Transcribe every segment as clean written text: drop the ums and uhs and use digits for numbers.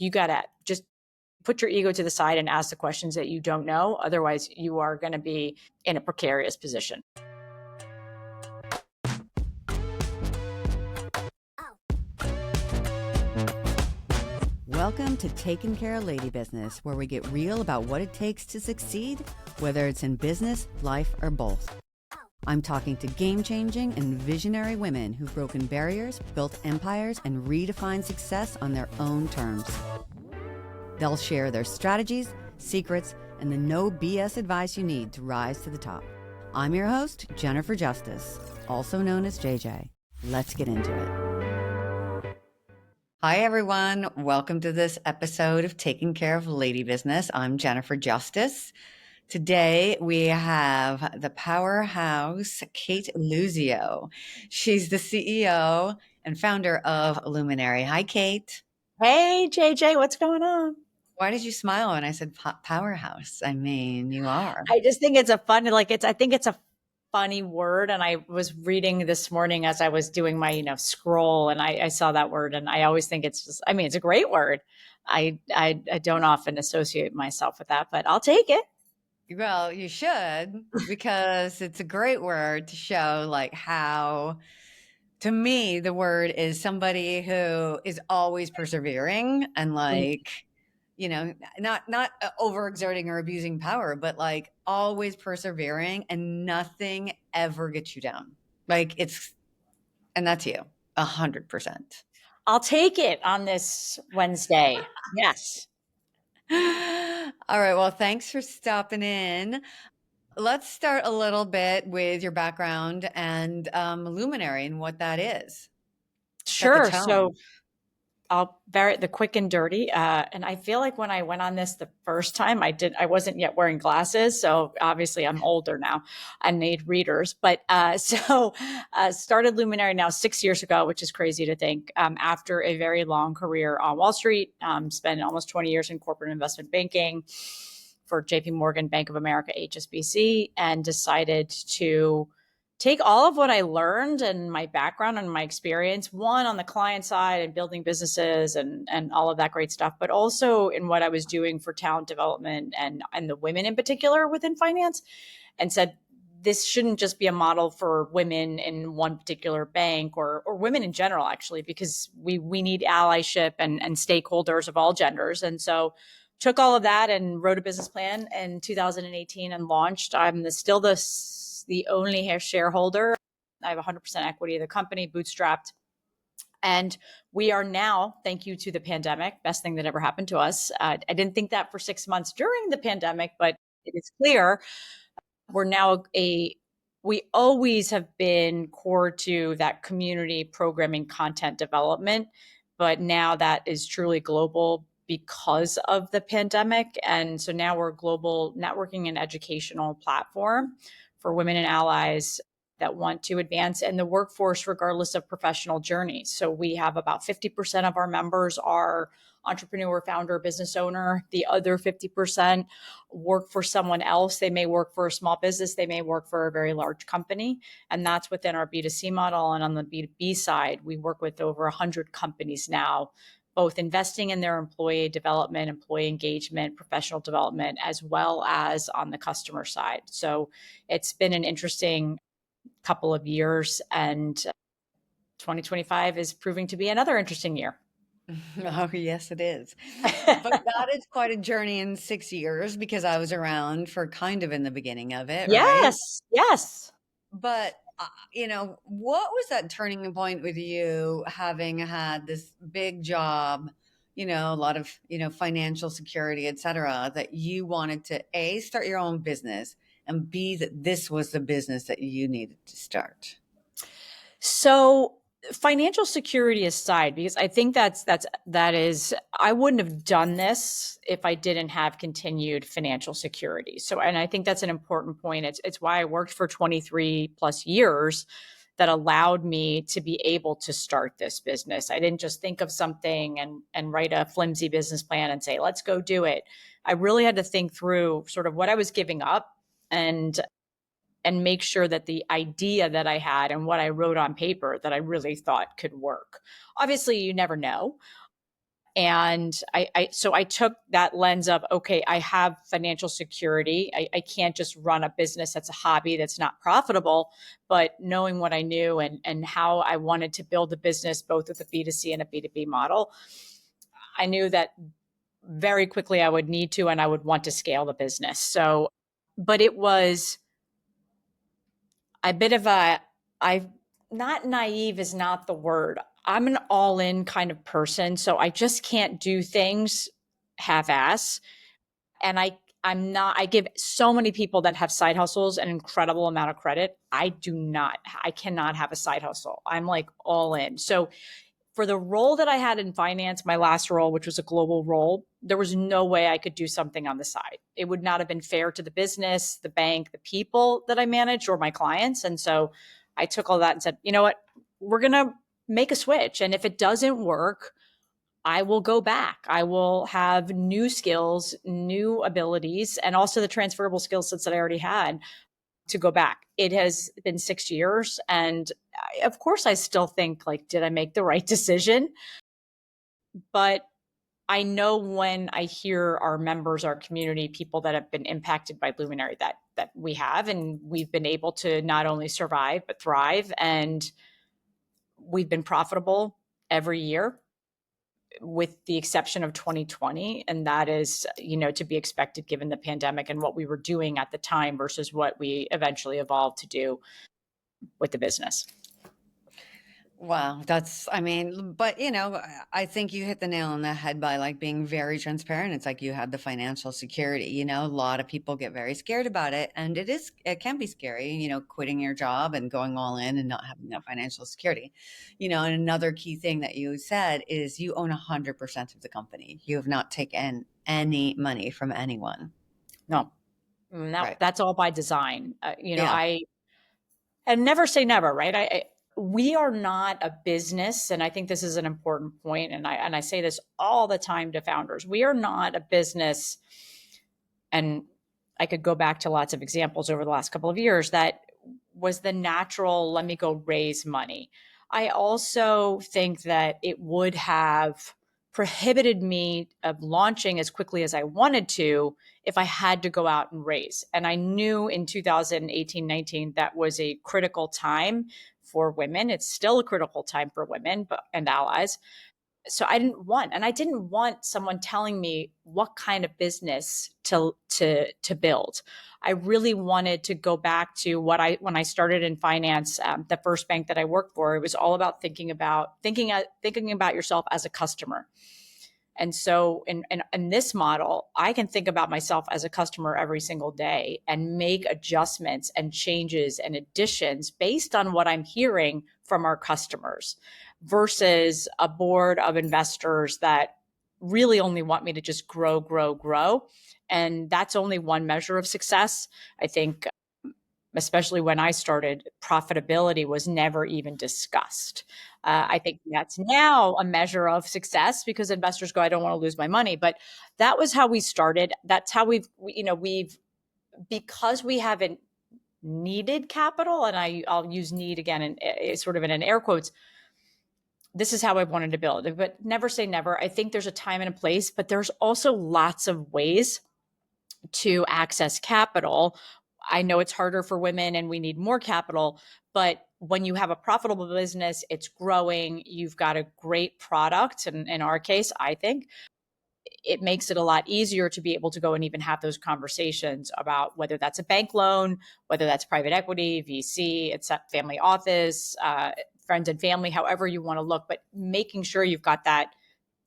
you got to just put your ego to the side and ask the questions that you don't know. Otherwise, you are going to be in a precarious position. Welcome to Taking Care of Lady Business, where we get real about what it takes to succeed, whether it's in business, life, or both. I'm talking to game-changing and visionary women who've broken barriers, built empires, and redefined success on their own terms. They'll share their strategies, secrets, and the no BS advice you need to rise to the top. I'm your host, Jennifer Justice, also known as JJ. Let's get into it. Hi, everyone. Welcome to this episode of Taking Care of Lady Business. I'm Jennifer Justice. Today, we have the powerhouse, Cate Luzio. She's the CEO and founder of Luminary. Hi, Cate. Hey, JJ, what's going on? Why did you smile when I said powerhouse? I mean, you are. I just think it's a fun, I think it's a funny word. And I was reading this morning as I was doing my, scroll, and I saw that word, and I always think it's just, it's a great word. I don't often associate myself with that, but I'll take it. Well, you should, because it's a great word to show like how, to me, the word is somebody who is always persevering and not overexerting or abusing power, but like always persevering, and nothing ever gets you down. And that's you 100%. I'll take it on this Wednesday. Yes. All right. Well, thanks for stopping in. Let's start a little bit with your background and Luminary and what that is. Set the Sure. tone. So I'll bear it the quick and dirty. And I feel like when I went on this the first time, I wasn't yet wearing glasses. So obviously I'm older now. I need readers. But started Luminary now 6 years ago, which is crazy to think, after a very long career on Wall Street, spent almost 20 years in corporate investment banking for JP Morgan, Bank of America, HSBC, and decided to take all of what I learned and my background and my experience, one on the client side and building businesses and all of that great stuff, but also in what I was doing for talent development and the women in particular within finance, and said, this shouldn't just be a model for women in one particular bank or women in general, actually, because we need allyship and stakeholders of all genders. And so took all of that and wrote a business plan in 2018 and launched. I'm still the only shareholder. I have 100% equity of the company, bootstrapped. And we are now, thank you to the pandemic, best thing that ever happened to us. I didn't think that for 6 months during the pandemic, but it is clear we're now we always have been core to that community programming content development, but now that is truly global because of the pandemic. And so now we're a global networking and educational platform for women and allies that want to advance in the workforce, regardless of professional journeys. So we have about 50% of our members are entrepreneur, founder, business owner. The other 50% work for someone else. They may work for a small business. They may work for a very large company. And that's within our B2C model. And on the B2B side, we work with over 100 companies now, both investing in their employee development, employee engagement, professional development, as well as on the customer side. So it's been an interesting couple of years, and 2025 is proving to be another interesting year. Oh, yes, it is. But that is quite a journey in 6 years, because I was around for kind of in the beginning of it, right? Yes. But, what was that turning point with you having had this big job, a lot of, financial security, et cetera, that you wanted to A, start your own business, and B, that this was the business that you needed to start? So financial security aside, because I think that is, I wouldn't have done this if I didn't have continued financial security. So, and I think that's an important point. It's why I worked for 23 plus years that allowed me to be able to start this business. I didn't just think of something and write a flimsy business plan and say, let's go do it. I really had to think through sort of what I was giving up and make sure that the idea that I had and what I wrote on paper that I really thought could work. Obviously, you never know. And so I took that lens of, okay, I have financial security. I can't just run a business that's a hobby, that's not profitable. But knowing what I knew and how I wanted to build a business, both with a B2C and a B2B model, I knew that very quickly I would need to, and I would want to scale the business. So, but it was a bit of a, I, not naive is not the word. I'm an all in kind of person. So I just can't do things half ass. And I'm not, I give so many people that have side hustles an incredible amount of credit. I do not, I cannot have a side hustle. I'm like all in. So for the role that I had in finance, my last role, which was a global role, there was no way I could do something on the side. It would not have been fair to the business, the bank, the people that I manage, or my clients. And so I took all that and said, you know what, we're going to make a switch. And if it doesn't work, I will go back. I will have new skills, new abilities, and also the transferable skill sets that I already had to go back. It has been 6 years. And of course, I still think, like, did I make the right decision? But I know when I hear our members, our community, people that have been impacted by Luminary, that we have, and we've been able to not only survive but thrive, and we've been profitable every year, with the exception of 2020, and that is, to be expected given the pandemic and what we were doing at the time versus what we eventually evolved to do with the business. Wow, I mean, but I think you hit the nail on the head by like being very transparent. It's like you had the financial security, a lot of people get very scared about it, and it can be scary, quitting your job and going all in and not having that financial security. And another key thing that you said is you own 100% of the company. You have not taken any money from anyone. No, no, Right. that's all by design. Yeah. And never say never, right? We are not a business, and I think this is an important point, and I say this all the time to founders. We are not a business, and I could go back to lots of examples over the last couple of years that was the natural, let me go raise money. I also think that it would have prohibited me of launching as quickly as I wanted to if I had to go out and raise. And I knew in 2018, 19, that was a critical time for women. It's still a critical time for women and allies. So I didn't want someone telling me what kind of business to build. I really wanted to go back to when I started in finance, the first bank that I worked for. It was all about thinking about yourself as a customer. And so in this model, I can think about myself as a customer every single day and make adjustments and changes and additions based on what I'm hearing from our customers versus a board of investors that really only want me to just grow, grow, grow. And that's only one measure of success. I think, especially when I started, profitability was never even discussed. I think that's now a measure of success because investors go, I don't want to lose my money. But that was how we started. That's how we've, because we haven't needed capital, and I'll use need again and sort of in an air quotes, this is how I wanted to build it. But never say never. I think there's a time and a place, but there's also lots of ways to access capital. I know it's harder for women and we need more capital, but when you have a profitable business, it's growing, you've got a great product. And in our case, I think it makes it a lot easier to be able to go and even have those conversations about whether that's a bank loan, whether that's private equity, VC, it's a family office, friends and family, however you want to look, but making sure you've got that,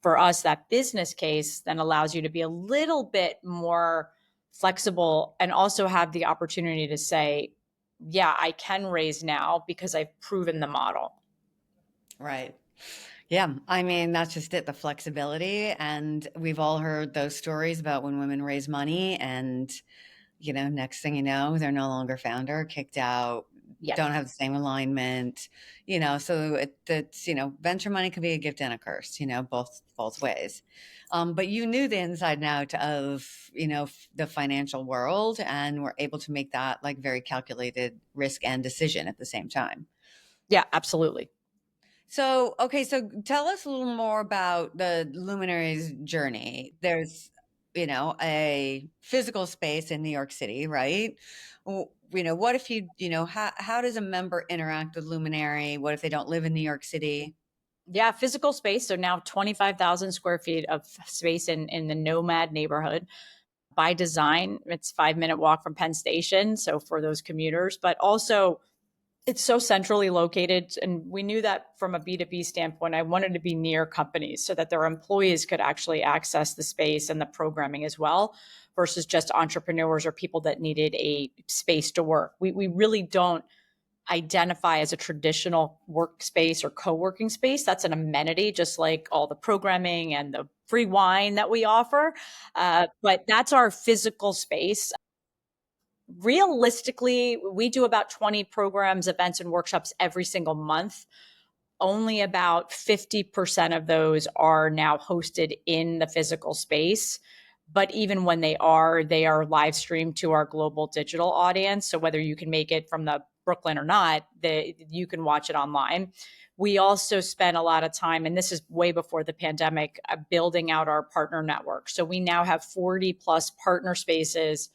for us, that business case then allows you to be a little bit more flexible and also have the opportunity to say, yeah, I can raise now because I've proven the model. Right. Yeah, I mean, that's just it, the flexibility. And we've all heard those stories about when women raise money and, next thing you know, they're no longer founder, kicked out, Yeah. don't have the same alignment, so venture money can be a gift and a curse, both ways. But you knew the inside and out of, the financial world and were able to make that like very calculated risk and decision at the same time. Yeah, absolutely. So, okay, so tell us a little more about the Luminaries journey. There's, a physical space in New York City, right? What if how does a member interact with Luminary? What if they don't live in New York City? Yeah, physical space. So now 25,000 square feet of space in the Nomad neighborhood. By design, it's 5 minute walk from Penn Station. So for those commuters, but also it's so centrally located. And we knew that from a B2B standpoint, I wanted to be near companies so that their employees could actually access the space and the programming as well, versus just entrepreneurs or people that needed a space to work. We really don't identify as a traditional workspace or co-working space. That's an amenity, just like all the programming and the free wine that we offer. But that's our physical space. Realistically, we do about 20 programs, events, and workshops every single month. Only about 50% of those are now hosted in the physical space. But even when they are live streamed to our global digital audience. So whether you can make it from the Brooklyn or not, you can watch it online. We also spent a lot of time, and this is way before the pandemic, building out our partner network. So we now have 40 plus partner spaces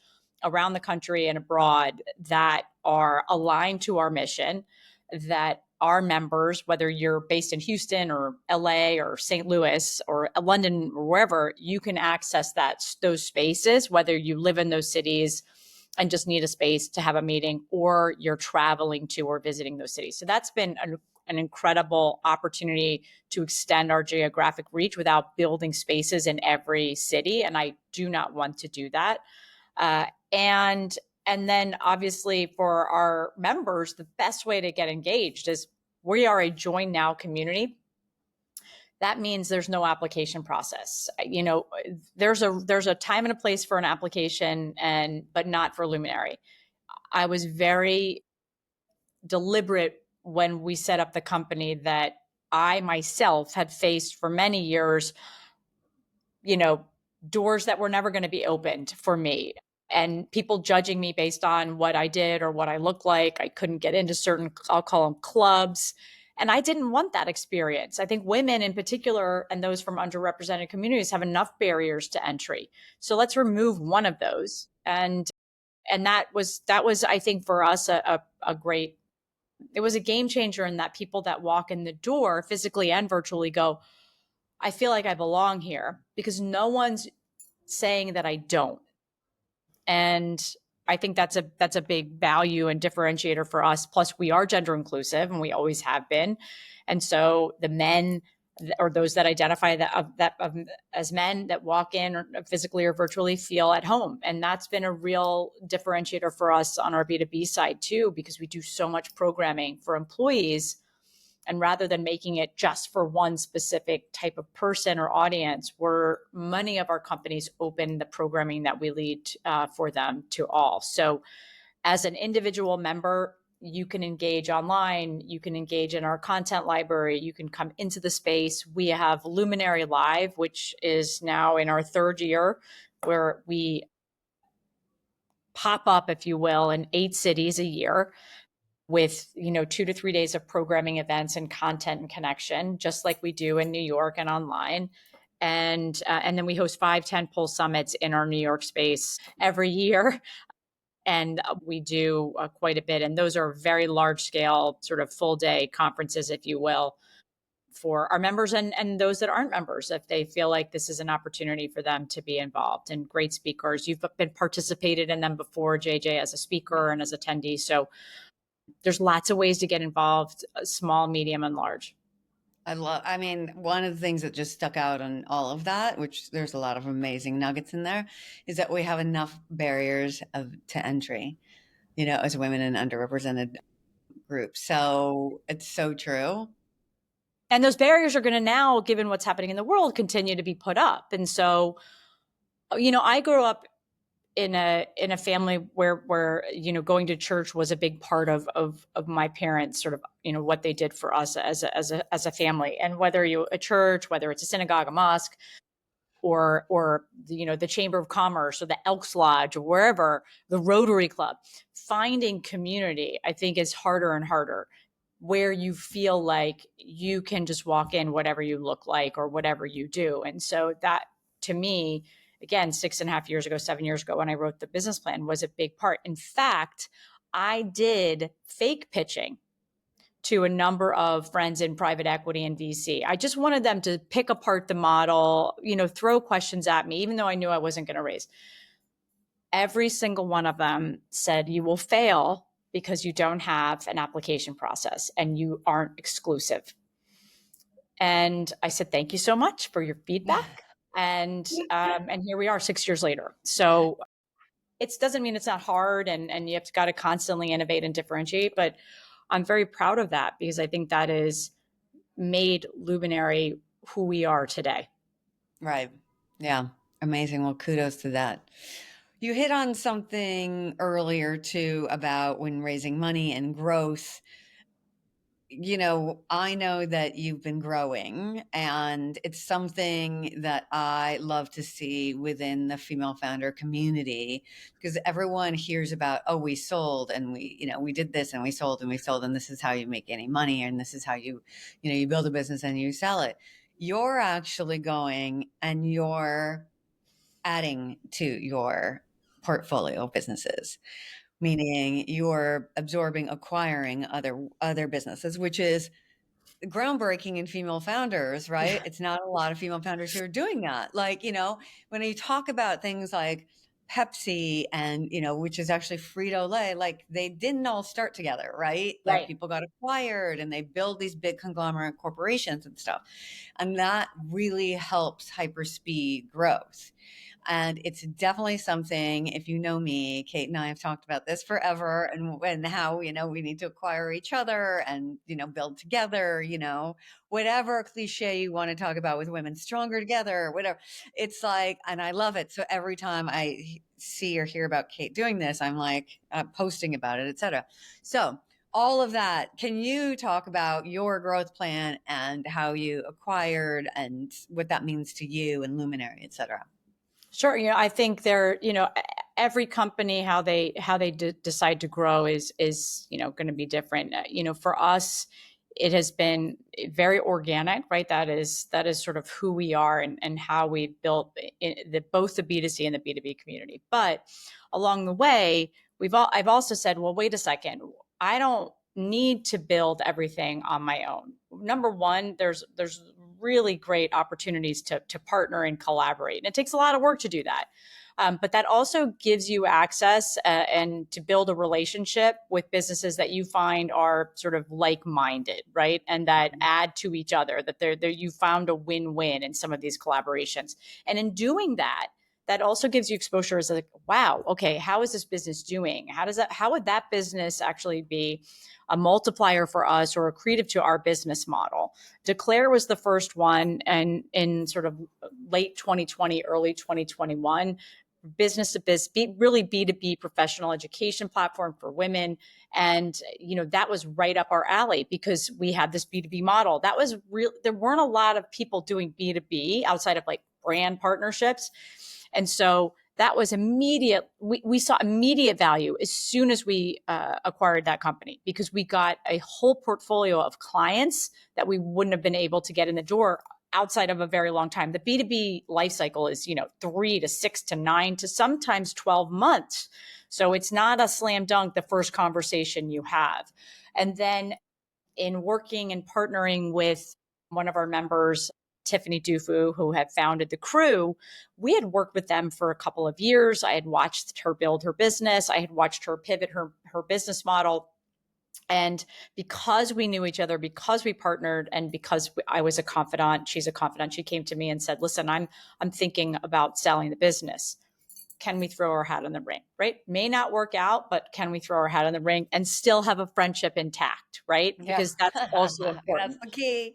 around the country and abroad that are aligned to our mission, that our members, whether you're based in Houston or LA or St. Louis or London or wherever, you can access those spaces, whether you live in those cities and just need a space to have a meeting, or you're traveling to or visiting those cities. So that's been an incredible opportunity to extend our geographic reach without building spaces in every city. And I do not want to do that. Uh, and and then obviously for our members, the best way to get engaged is we are a join now community. That means there's no application process. There's a time and a place for an application, but not for Luminary. I was very deliberate when we set up the company that I myself had faced for many years, you know, doors that were never going to be opened for me, and people judging me based on what I did or what I looked like. I couldn't get into certain, I'll call them clubs. And I didn't want that experience. I think women in particular and those from underrepresented communities have enough barriers to entry. So let's remove one of those. And that was I think for us a great, it was a game changer in that people that walk in the door physically and virtually go, I feel like I belong here, because no one's saying that I don't. And I think that's a big value and differentiator for us. Plus, we are gender inclusive, and we always have been. And so the men or those that identify as men that walk in or physically or virtually feel at home, and that's been a real differentiator for us on our B2B side too, because we do so much programming for employees, and rather than making it just for one specific type of person or audience, where many of our companies open the programming that we lead for them to all. So as an individual member, you can engage online, you can engage in our content library, you can come into the space. We have Luminary Live, which is now in our third year, where we pop up, if you will, in 8 cities a year with 2 to 3 days of programming, events, and content and connection, just like we do in New York and online. And then we host 5 10 pole summits in our New York space every year. And we do quite a bit, and those are very large scale, sort of full day conferences, if you will, for our members and those that aren't members, if they feel like this is an opportunity for them to be involved. And great speakers, you've been participated in them before, JJ, as a speaker and as attendee. So there's lots of ways to get involved, small, medium, and large. I mean, one of the things that just stuck out on all of that, which there's a lot of amazing nuggets in there, is that we have enough barriers to entry, as women in underrepresented groups. So it's so true. And those barriers are going to now, given what's happening in the world, continue to be put up. And so, I grew up in a family where going to church was a big part of my parents, sort of what they did for us as a family. And whether a church, whether it's a synagogue, a mosque, or the Chamber of Commerce or the Elks Lodge or wherever, the Rotary Club, finding community, I think, is harder and harder. where you feel like you can just walk in whatever you look like or whatever you do. And so that, to me, again, 6.5 years ago, 7 years ago, when I wrote the business plan, was a big part. In fact, I did fake pitching to a number of friends in private equity and VC. I just wanted them to pick apart the model, throw questions at me, even though I knew I wasn't going to raise. Every single one of them said, you will fail because you don't have an application process and you aren't exclusive. And I said, thank you so much for your feedback. And here we are 6 years later. So it doesn't mean it's not hard, and you have got to constantly innovate and differentiate, but I'm very proud of that because I think that has made Luminary who we are today. Right. Yeah. Amazing. Well, kudos to that. You hit on something earlier too about when raising money and growth. I know that you've been growing, and it's something that I love to see within the female founder community, because everyone hears about, oh, we sold and we did this and we sold and we sold, and this is how you make any money, and this is how you build a business and you sell it. You're actually going and you're adding to your portfolio of businesses, meaning you're acquiring other businesses, which is groundbreaking in female founders, right? It's not a lot of female founders who are doing that. Like, when you talk about things like Pepsi and, which is actually Frito-Lay, like they didn't all start together, right? Like Right. people got acquired and they build these big conglomerate corporations and stuff. And that really helps hyperspeed growth. And it's definitely something, if you know me, Cate and I have talked about this forever, and how, we need to acquire each other and, build together, whatever cliche you want to talk about with women stronger together, whatever. It's like, and I love it. So every time I see or hear about Cate doing this, I'm like posting about it, etc. So all of that, can you talk about your growth plan and how you acquired and what that means to you and Luminary, etc.? Sure. I think every company, how they decide to grow is going to be different. For us, it has been very organic, right? That is sort of who we are and how we built both the B2C and the B2B community. But along the way, I've also said, well, wait a second, I don't need to build everything on my own. Number one, there's really great opportunities to partner and collaborate. And it takes a lot of work to do that. But that also gives you access and to build a relationship with businesses that you find are sort of like-minded, right? And that add to each other, that you found a win-win in some of these collaborations. And in doing that, that also gives you exposure as like, wow, okay, how is this business doing? How would that business actually be a multiplier for us or accretive to our business model? Declare was the first one, and in sort of late 2020, early 2021, business to business, really B2B professional education platform for women. And, that was right up our alley because we had this B2B model. That was real. There weren't a lot of people doing B2B outside of like brand partnerships. And so that was immediate. We saw immediate value as soon as we acquired that company because we got a whole portfolio of clients that we wouldn't have been able to get in the door outside of a very long time. The B2B life cycle is, 3 to 6 to 9 to sometimes 12 months. So it's not a slam dunk the first conversation you have. And then in working and partnering with one of our members, Tiffany Dufu, who had founded The Crew, we had worked with them for a couple of years. I had watched her build her business. I had watched her pivot her business model. And because we knew each other, because we partnered, and because I was a confidant, she's a confidant, she came to me and said, listen, I'm thinking about selling the business. Can we throw our hat in the ring, right? May not work out, but can we throw our hat in the ring and still have a friendship intact, right? Yeah. Because that's also important. That's the key.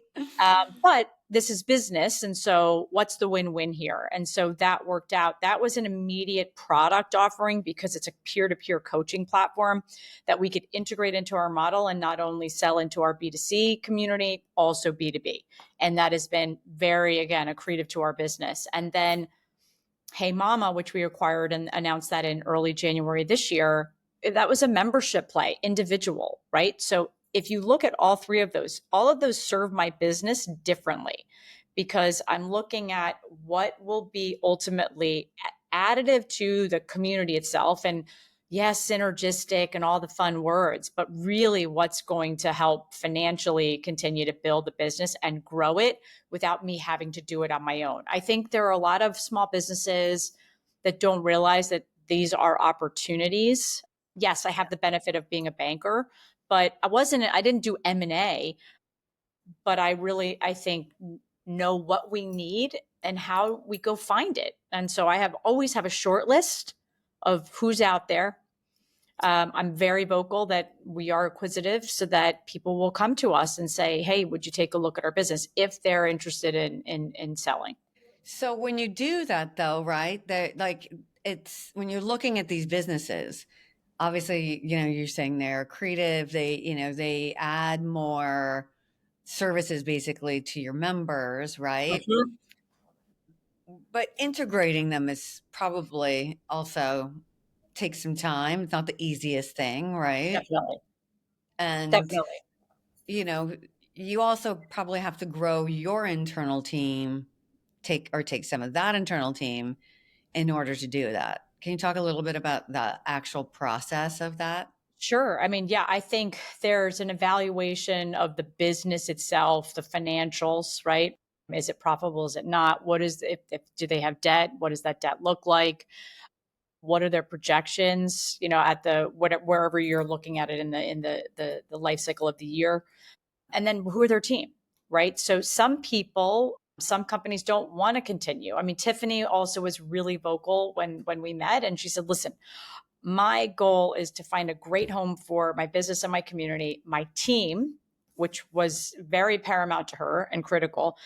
But this is business. And so what's the win-win here? And so that worked out. That was an immediate product offering because it's a peer-to-peer coaching platform that we could integrate into our model and not only sell into our B2C community, also B2B. And that has been very, again, accretive to our business. And then Hey Mama, which we acquired and announced that in early January this year, that was a membership play, individual, right? So if you look at all three of those, all of those serve my business differently because I'm looking at what will be ultimately additive to the community itself. And yes, synergistic and all the fun words, but really what's going to help financially continue to build the business and grow it without me having to do it on my own. I think there are a lot of small businesses that don't realize that these are opportunities. Yes, I have the benefit of being a banker, but I didn't do M&A, but I think know what we need and how we go find it. And so always have a short list of who's out there. I'm very vocal that we are acquisitive so that people will come to us and say, hey, would you take a look at our business if they're interested in selling? So when you do that though, right? That like it's when you're looking at these businesses, obviously, you're saying they're creative, they add more services basically to your members, right? Mhm. But integrating them is probably also takes some time. It's not the easiest thing, right? Definitely. And Definitely. you know, you also probably have to grow your internal team, take some of that internal team in order to do that. Can you talk a little bit about the actual process of that? Sure. I mean, yeah, I think there's an evaluation of the business itself, the financials, right? Is it profitable? Is it not? What is if do they have debt? What does that debt look like? What are their projections? At wherever you're looking at it in the life cycle of the year, and then who are their team, right? So some companies don't want to continue. I mean, Tiffany also was really vocal when we met, and she said, "Listen, my goal is to find a great home for my business and my community, my team, which was very paramount to her and critical.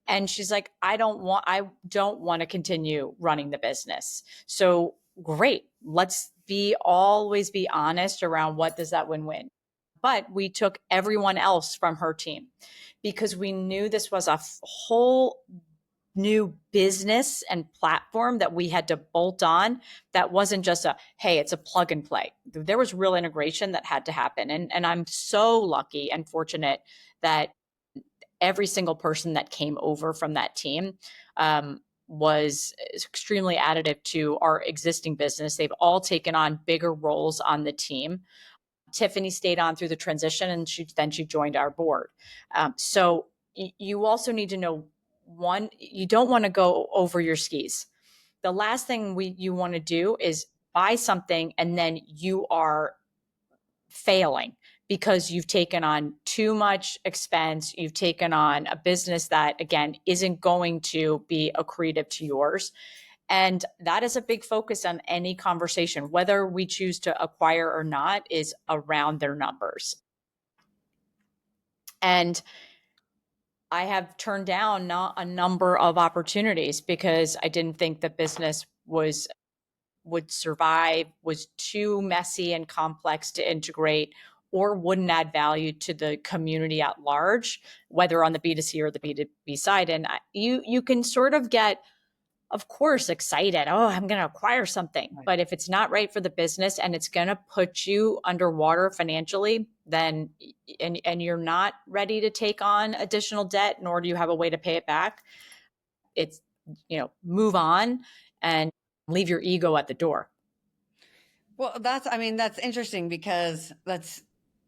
And she's like, I don't want to continue running the business. So great. Let's always be honest around what does that win-win. But we took everyone else from her team because we knew this was a whole new business and platform that we had to bolt on that wasn't just hey, it's a plug and play. There was real integration that had to happen. And I'm so lucky and fortunate that every single person that came over from that team was extremely additive to our existing business. They've all taken on bigger roles on the team. Tiffany stayed on through the transition, and she joined our board. So you also need to know, one, you don't want to go over your skis. The last thing you want to do is buy something and then you are failing because you've taken on too much expense. You've taken on a business that, again, isn't going to be accretive to yours. And that is a big focus on any conversation, whether we choose to acquire or not, is around their numbers. And I have turned down not a number of opportunities because I didn't think the business would survive, was too messy and complex to integrate, or wouldn't add value to the community at large, whether on the B2C or the B2B side. And you can sort of get, of course, excited. Oh, I'm going to acquire something. Right. But if it's not right for the business and it's going to put you underwater financially, then and you're not ready to take on additional debt, nor do you have a way to pay it back, it's, move on and leave your ego at the door. Well, that's interesting because that's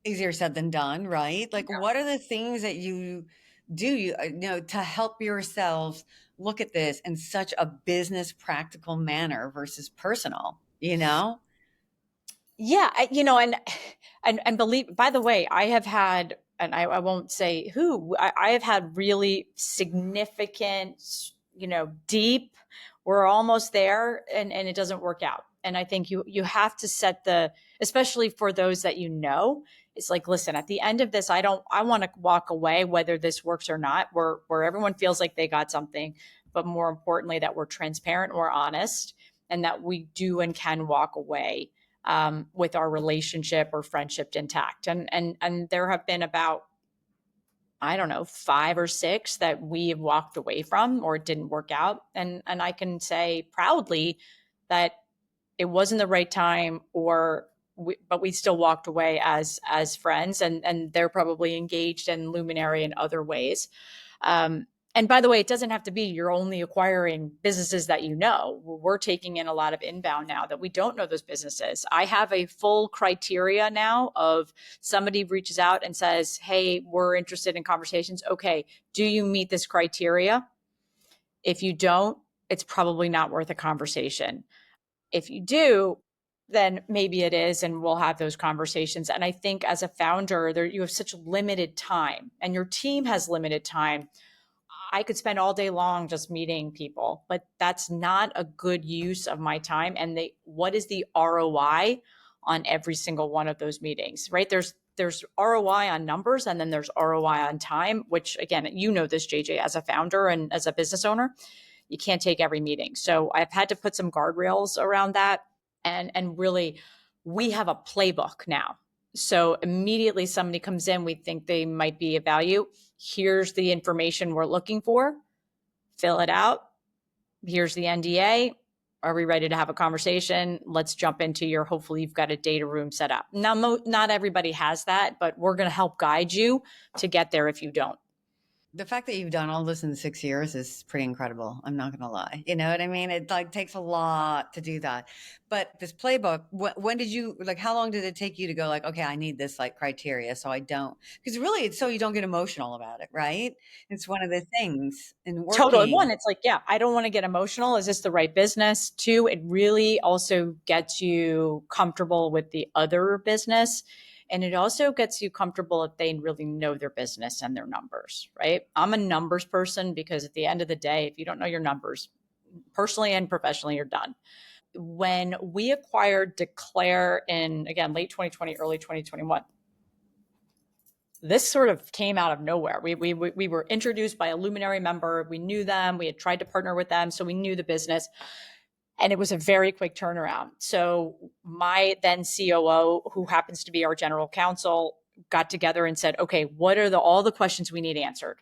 easier said than done, right? Like, what are the things that you do, to help yourselves look at this in such a business practical manner versus personal, Yeah, and believe. By the way, I have had, and I won't say who. I have had really significant, deep. We're almost there, and it doesn't work out. And I think you have to set especially for those that it's like, listen, at the end of this, I want to walk away whether this works or not, where everyone feels like they got something, but more importantly, that we're transparent, we're honest, and that we do and can walk away with our relationship or friendship intact. And there have been about, I don't know, 5 or 6 that we have walked away from or it didn't work out. And I can say proudly that it wasn't the right time, or but we still walked away as friends, and they're probably engaged in Luminary in other ways. And by the way, it doesn't have to be you're only acquiring businesses that you know. We're taking in a lot of inbound now that we don't know those businesses. I have a full criteria now of somebody reaches out and says, hey, we're interested in conversations. Okay, do you meet this criteria? If you don't, it's probably not worth a conversation. If you do, then maybe it is, and we'll have those conversations. And I think as a founder, you have such limited time, and your team has limited time. I could spend all day long just meeting people, but that's not a good use of my time. And what is the ROI on every single one of those meetings, right? There's ROI on numbers, and then there's ROI on time, which again, you know this, JJ, as a founder and as a business owner, you can't take every meeting. So I've had to put some guardrails around that. And really, we have a playbook now. So immediately somebody comes in, we think they might be of value. Here's the information we're looking for. Fill it out. Here's the NDA. Are we ready to have a conversation? Let's jump into hopefully you've got a data room set up. Now, not everybody has that, but we're going to help guide you to get there if you don't. The fact that you've done all this in 6 years is pretty incredible. I'm not going to lie. You know what I mean? It like takes a lot to do that. But this playbook, when did you, like, how long did it take you to go like, okay, I need this like criteria so I don't, because really it's so you don't get emotional about it, right? It's one of the things in Totally. working. One, it's like, yeah, I don't want to get emotional. Is this the right business? Two, it really also gets you comfortable with the other business. And it also gets you comfortable if they really know their business and their numbers, right? I'm a numbers person because at the end of the day, if you don't know your numbers, personally and professionally, you're done. When we acquired Declare in, again, late 2020, early 2021, this sort of came out of nowhere. We were introduced by a Luminary member. We knew them. We had tried to partner with them, so we knew the business. And it was a very quick turnaround. So my then COO, who happens to be our general counsel, got together and said, okay, what are all the questions we need answered?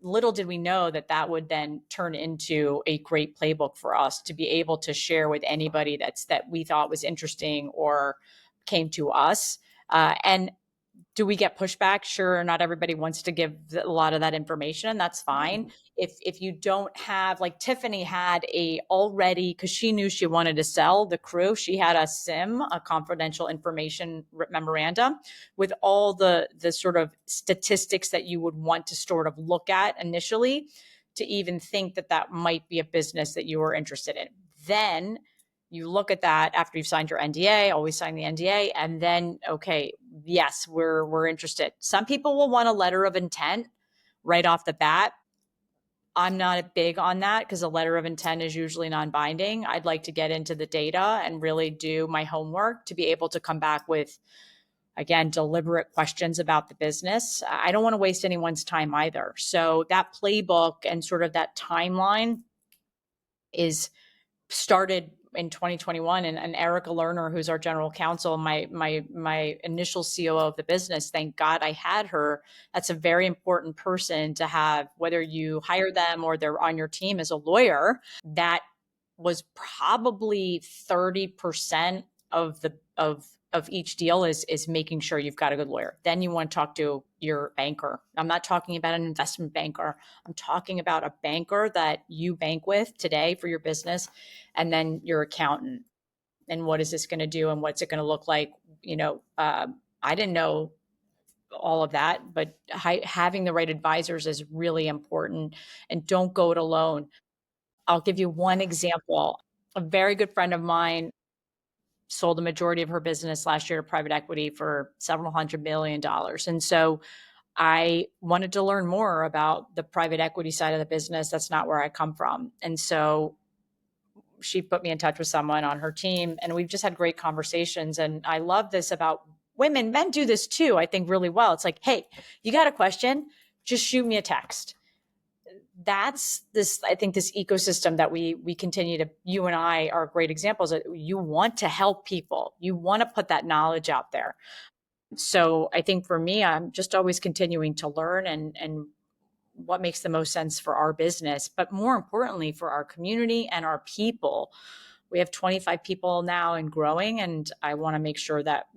Little did we know that would then turn into a great playbook for us to be able to share with anybody that we thought was interesting or came to us. And do we get pushback? Sure, not everybody wants to give a lot of that information, and that's fine. If you don't have, like Tiffany had already, because she knew she wanted to sell the crew, she had a SIM, a confidential information memorandum, with all the sort of statistics that you would want to sort of look at initially to even think that might be a business that you were interested in. Then you look at that after you've signed your NDA, always sign the NDA, and then, okay, yes, we're interested. Some people will want a letter of intent right off the bat. I'm not big on that because a letter of intent is usually non-binding. I'd like to get into the data and really do my homework to be able to come back with, again, deliberate questions about the business. I don't want to waste anyone's time either. So that playbook and sort of that timeline is started in 2021, and Erica Lerner, who's our general counsel, my initial COO of the business, thank God I had her. That's a very important person to have, whether you hire them or they're on your team as a lawyer. That was probably 30% of each deal is making sure you've got a good lawyer. Then you want to talk to your banker. I'm not talking about an investment banker. I'm talking about a banker that you bank with today for your business, and then your accountant. And what is this going to do, and what's it going to look like? I didn't know all of that, but having the right advisors is really important. And don't go it alone. I'll give you one example. A very good friend of mine sold the majority of her business last year to private equity for several $100 million. And so I wanted to learn more about the private equity side of the business. That's not where I come from. And so she put me in touch with someone on her team, and we've just had great conversations. And I love this about women. Men do this too, I think, really well. It's like, hey, you got a question? Just shoot me a text. That's this, I think, this ecosystem that we continue to, you and I are great examples that you want to help people. You want to put that knowledge out there. So I think for me, I'm just always continuing to learn and what makes the most sense for our business, but more importantly for our community and our people. we have 25 people now and growing, and I want to make sure that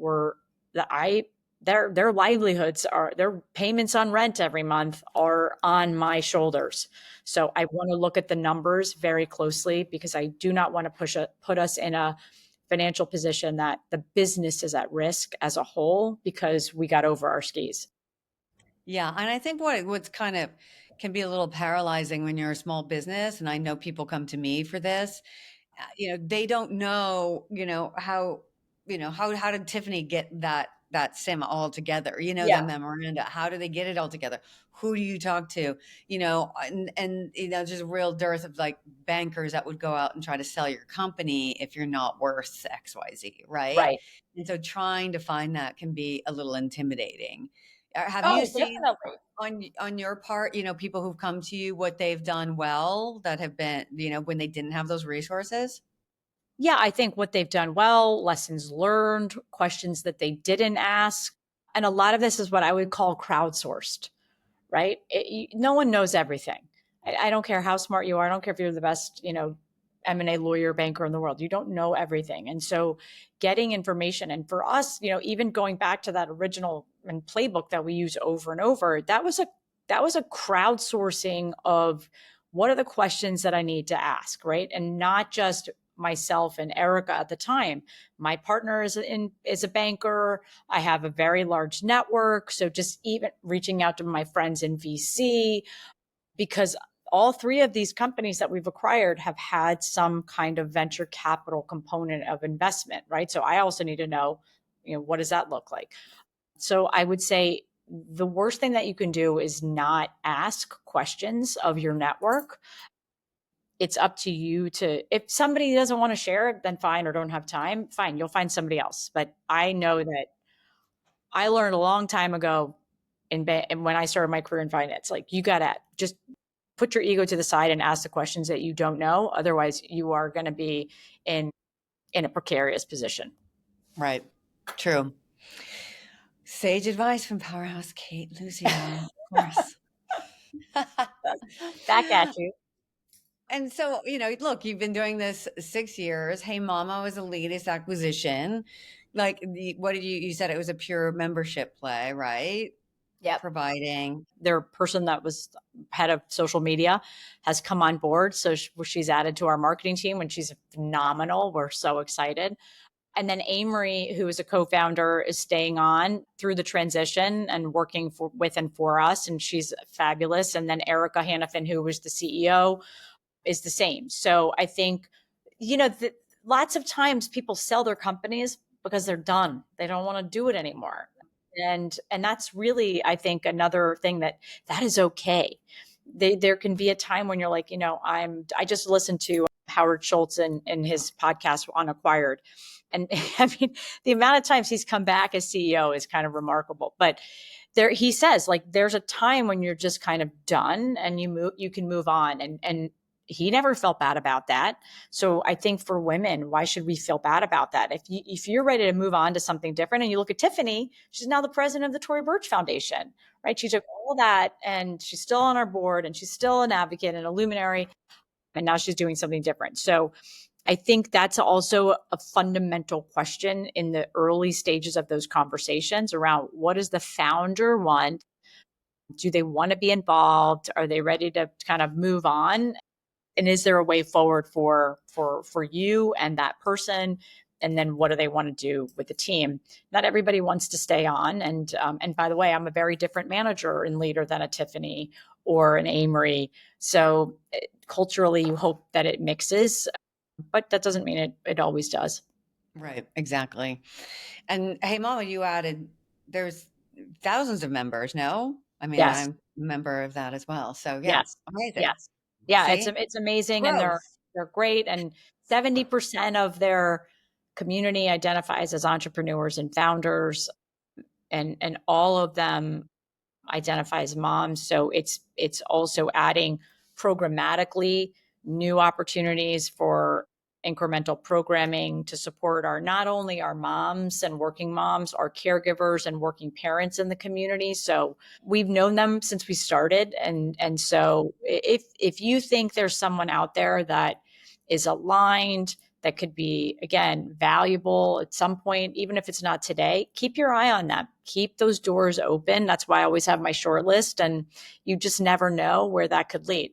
that I their livelihoods are, their payments on rent every month are on my shoulders. So I want to look at the numbers very closely, because I do not want to put us in a financial position that the business is at risk as a whole because we got over our skis. Yeah, and I think what's kind of can be a little paralyzing when you're a small business, and I know people come to me for this. They don't know, how did Tiffany get that sim all together? The Yeah. memoranda. How do they get it all together? Who do you talk to? And just a real dearth of like bankers that would go out and try to sell your company if you're not worth XYZ, right? Right. And so trying to find that can be a little intimidating. Have you Oh, seen definitely. on your part, people who've come to you, what they've done well that have been, when they didn't have those resources? Yeah, I think what they've done well, lessons learned, questions that they didn't ask. And a lot of this is what I would call crowdsourced, right? No one knows everything. I don't care how smart you are. I don't care if you're the best, M&A lawyer, banker in the world. You don't know everything. And so getting information, and for us, even going back to that original and playbook that we use over and over, that was a crowdsourcing of what are the questions that I need to ask, right? And not just myself and Erica at the time. My partner is a banker. I have a very large network. So just even reaching out to my friends in VC, because all three of these companies that we've acquired have had some kind of venture capital component of investment, right? So I also need to know, what does that look like? So I would say the worst thing that you can do is not ask questions of your network. It's up to you to, if somebody doesn't want to share it, then fine, or don't have time, fine, you'll find somebody else. But I know that I learned a long time ago and when I started my career in finance, like, you got to just put your ego to the side and ask the questions that you don't know. Otherwise, you are going to be in a precarious position. Right. True. Sage advice from powerhouse Cate Luzio, of course. Back at you. And so, look, you've been doing this 6 years. Hey Mama was the latest acquisition. Like, what did you said it was a pure membership play, right? Yep. Providing. Their person that was head of social media has come on board. So she's added to our marketing team, and she's phenomenal. We're so excited. And then Amory, who is a co-founder, is staying on through the transition and working with and for us. And she's fabulous. And then Erica Hannafin, who was the CEO, is the same. So I think, lots of times people sell their companies because they're done. They don't want to do it anymore. And that's really, I think, another thing that is okay. There can be a time when you're like, I just listened to Howard Schultz and his podcast on Acquired. And I mean, the amount of times he's come back as CEO is kind of remarkable. But he says, like, there's a time when you're just kind of done and you can move on. And he never felt bad about that. So I think for women, why should we feel bad about that? If you're ready to move on to something different, and you look at Tiffany, she's now the president of the Tory Burch Foundation, right? She took all that, and she's still on our board, and she's still an advocate and a luminary, and now she's doing something different. So I think that's also a fundamental question in the early stages of those conversations around, what does the founder want? Do they want to be involved? Are they ready to kind of move on? And is there a way forward for you and that person? And then what do they want to do with the team? Not everybody wants to stay on. And by the way, I'm a very different manager and leader than a Tiffany or an Amory. So culturally, you hope that it mixes, but that doesn't mean it always does. Right, exactly. And hey Mama, you added there's thousands of members, no? I mean, Yes. I'm a member of that as well. So yeah, Yes. amazing. Yes. Yeah. It's See? it's amazing, and they're Growth. they're great. And 70% of their community identifies as entrepreneurs and founders, and all of them identify as moms. So it's also adding programmatically new opportunities for incremental programming to support our, not only our moms and working moms, our caregivers and working parents in the community. So we've known them since we started. And so if you think there's someone out there that is aligned, that could be, again, valuable at some point, even if it's not today. Keep your eye on them. Keep those doors open. That's why I always have my short list, and you just never know where that could lead.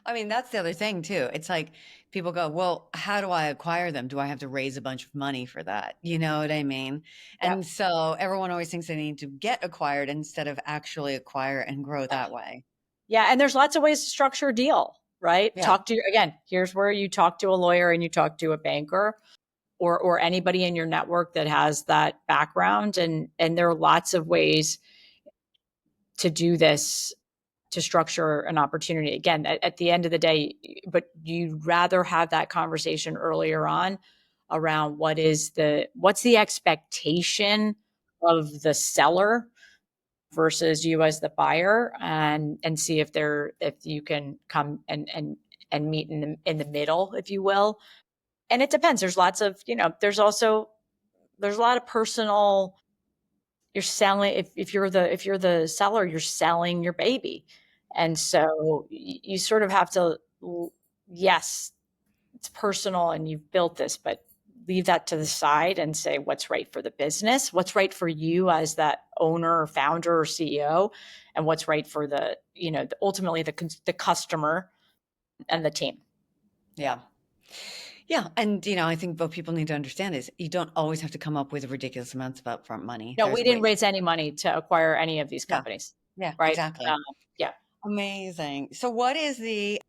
I mean, that's the other thing too. It's like people go, well, how do I acquire them? Do I have to raise a bunch of money for that? You know what I mean? Yep. And so everyone always thinks they need to get acquired instead of actually acquire and grow that way. Yeah, and there's lots of ways to structure a deal, right? Yeah. Talk to, again, here's where you talk to a lawyer and you talk to a banker, or anybody in your network that has that background, and there are lots of ways to do this, to structure an opportunity. Again, at the end of the day, but you'd rather have that conversation earlier on around what's the expectation of the seller versus you as the buyer, and see if you can come and meet in the middle, if you will. And it depends. There's lots of, there's a lot of personal, you're selling, if you're the seller, you're selling your baby. And so you sort of have to, yes, it's personal and you've built this, but leave that to the side and say what's right for the business, what's right for you as that owner or founder or CEO, and what's right for ultimately the customer and the team. Yeah. Yeah. And, I think what people need to understand is you don't always have to come up with ridiculous amounts of upfront money. No, we There's didn't ways. raise any money to acquire any of these Yeah. companies, Yeah, right? exactly. Yeah. Amazing. So what is the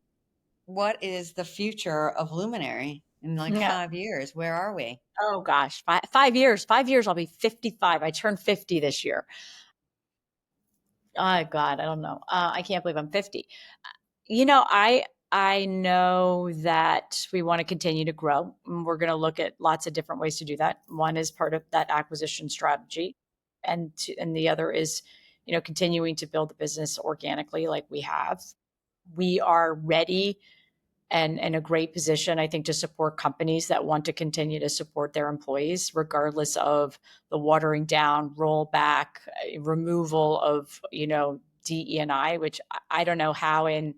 future of Luminary in like Yeah. 5 years? Where are we? Oh gosh, 5 years. 5 years. I'll be 55. I turned 50 this year. Oh God, I don't know. I can't believe I'm 50. I know that we want to continue to grow. We're going to look at lots of different ways to do that. One is part of that acquisition strategy, and the other is, continuing to build the business organically like we have. We are ready and in a great position, I think, to support companies that want to continue to support their employees, regardless of the watering down, rollback, removal of, DE&I, which I don't know how in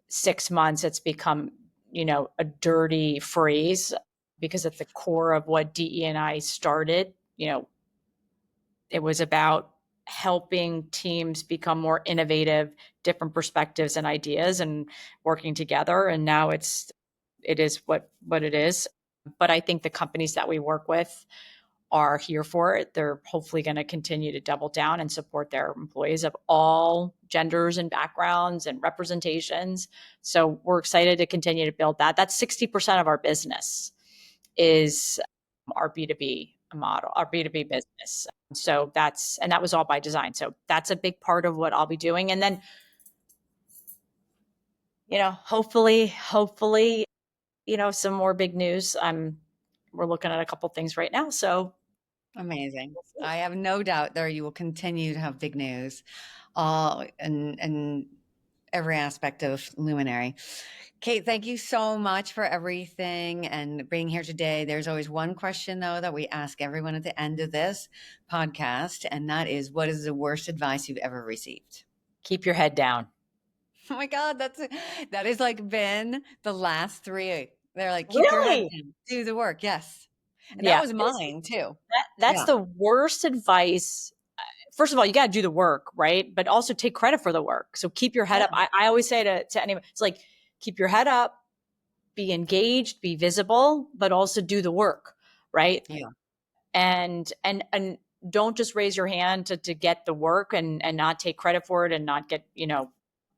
6 months it's become, a dirty phrase, because at the core of what DE&I started, it was about helping teams become more innovative, different perspectives and ideas, and working together. And now it is what it is. But I think the companies that we work with are here for it. They're hopefully going to continue to double down and support their employees of all genders and backgrounds and representations. So we're excited to continue to build that. That's 60% of our business is our B2B model, our B2B business. So that was all by design. So that's a big part of what I'll be doing. And then, hopefully, some more big news. We're looking at a couple things right now. So Amazing. we'll see. I have no doubt there you will continue to have big news, and every aspect of Luminary. Cate, thank you so much for everything and being here today. There's always one question though that we ask everyone at the end of this podcast, and that is, what is the worst advice you've ever received? Keep your head down. Oh my God, that has like been the last three. They're like, keep your head Really? down, do the work. Yes. And that Yeah. was mine too. That's Yeah. the worst advice. First of all, you got to do the work, right? But also take credit for the work. So keep your head Yeah. up. I always say to anyone, it's like, keep your head up, be engaged, be visible, but also do the work, right? Yeah. And don't just raise your hand to get the work, and not take credit for it, and not get,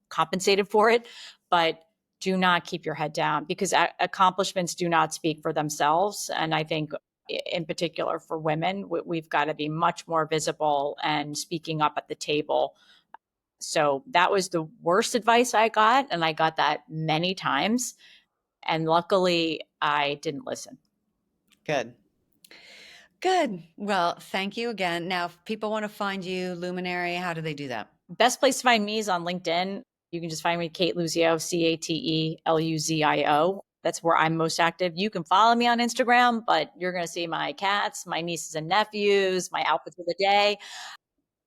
compensated for it. But do not keep your head down, because accomplishments do not speak for themselves. And I think in particular for women, we've got to be much more visible and speaking up at the table. So that was the worst advice I got. And I got that many times. And luckily I didn't listen. Good. Good. Well, thank you again. Now, if people want to find you, Luminary, how do they do that? Best place to find me is on LinkedIn. You can just find me, Cate Luzio, Cateluzio. That's where I'm most active. You can follow me on Instagram, but you're going to see my cats, my nieces and nephews, my outfits of the day.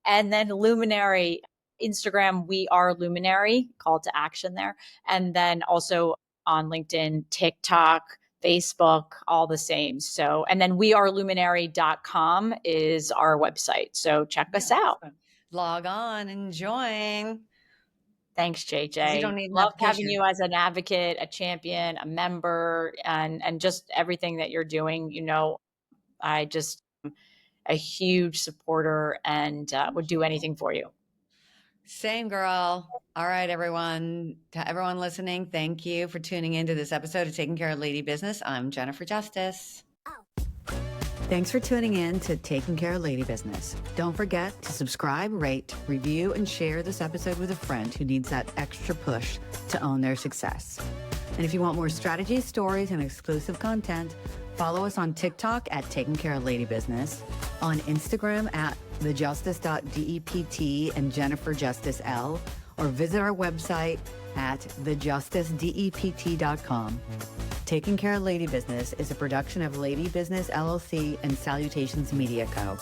And then Luminary, Instagram, we are Luminary, call to action there. And then also on LinkedIn, TikTok, Facebook, all the same. So, and then weareluminary.com is our website. So check us out. Log on and join. Thanks, You don't JJ. need an Loved having application. you as an advocate, a champion, a member, and just everything that you're doing. I just a huge supporter and would do anything for you. Same, girl. All right, everyone. To everyone listening, thank you for tuning into this episode of Taking Care of Lady Business. I'm Jennifer Justice. Thanks for tuning in to Taking Care of Lady Business. Don't forget to subscribe, rate, review, and share this episode with a friend who needs that extra push to own their success. And if you want more strategies, stories, and exclusive content, follow us on TikTok at Taking Care of Lady Business, on Instagram at thejustice.dept and Jennifer Justice L, or visit our website at thejusticedept.com. Taking Care of Lady Business is a production of Lady Business LLC and Salutations Media Co.